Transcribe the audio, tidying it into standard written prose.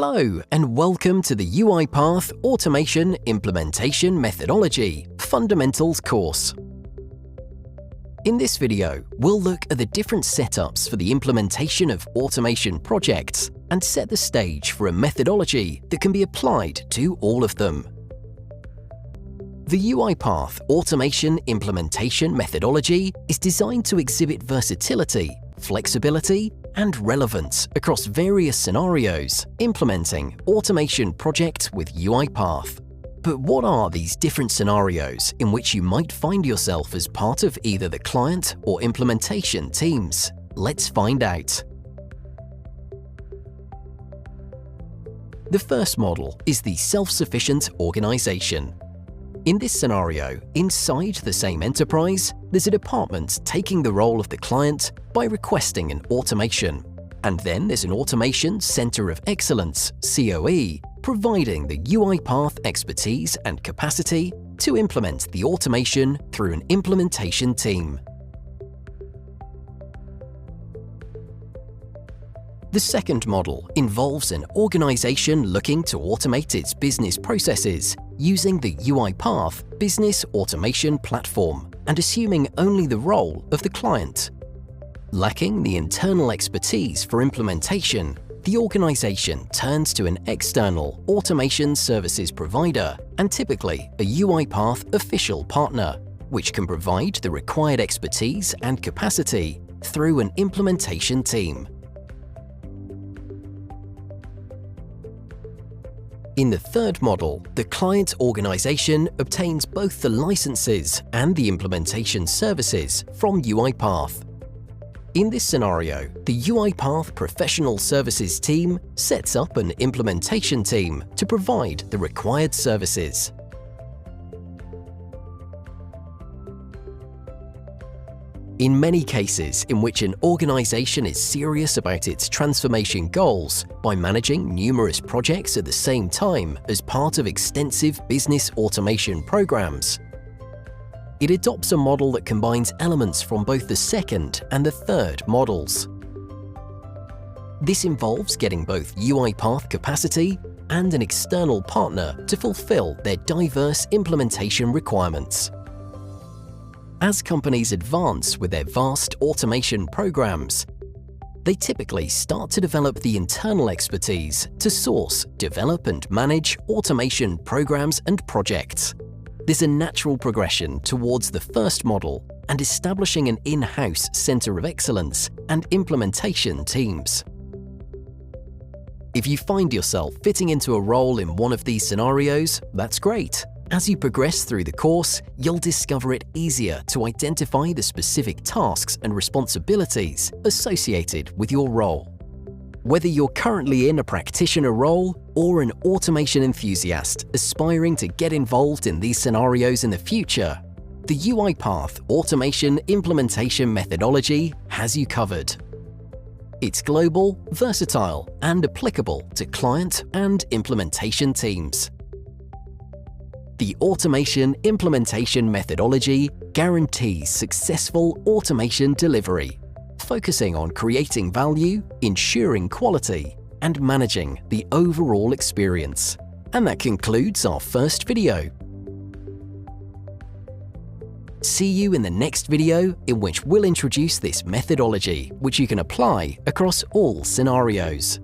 Hello and welcome to the UiPath Automation Implementation Methodology Fundamentals course. In this video, we'll look at the different setups for the implementation of automation projects and set the stage for a methodology that can be applied to all of them. The UiPath Automation Implementation Methodology is designed to exhibit versatility, flexibility, and relevance across various scenarios implementing automation projects with UiPath. But what are these different scenarios in which you might find yourself as part of either the client or implementation teams? Let's find out. The first model is the self-sufficient organization. In this scenario, inside the same enterprise, there's a department taking the role of the client by requesting an automation. And then there's an Automation Center of Excellence, COE, providing the UiPath expertise and capacity to implement the automation through an implementation team. The second model involves an organization looking to automate its business processes using the UiPath Business Automation Platform and assuming only the role of the client. Lacking the internal expertise for implementation, the organization turns to an external automation services provider and typically a UiPath official partner, which can provide the required expertise and capacity through an implementation team. In the third model, the client organization obtains both the licenses and the implementation services from UiPath. In this scenario, the UiPath Professional Services team sets up an implementation team to provide the required services. In many cases in which an organization is serious about its transformation goals by managing numerous projects at the same time as part of extensive business automation programs, it adopts a model that combines elements from both the second and the third models. This involves getting both UiPath capacity and an external partner to fulfill their diverse implementation requirements. As companies advance with their vast automation programs, they typically start to develop the internal expertise to source, develop and manage automation programs and projects. There's a natural progression towards the first model and establishing an in-house center of excellence and implementation teams. If you find yourself fitting into a role in one of these scenarios, that's great. As you progress through the course, you'll discover it easier to identify the specific tasks and responsibilities associated with your role. Whether you're currently in a practitioner role or an automation enthusiast aspiring to get involved in these scenarios in the future, the UiPath Automation Implementation Methodology has you covered. It's global, versatile, and applicable to client and implementation teams. The Automation Implementation Methodology guarantees successful automation delivery, focusing on creating value, ensuring quality, and managing the overall experience. And that concludes our first video. See you in the next video, in which we'll introduce this methodology, which you can apply across all scenarios.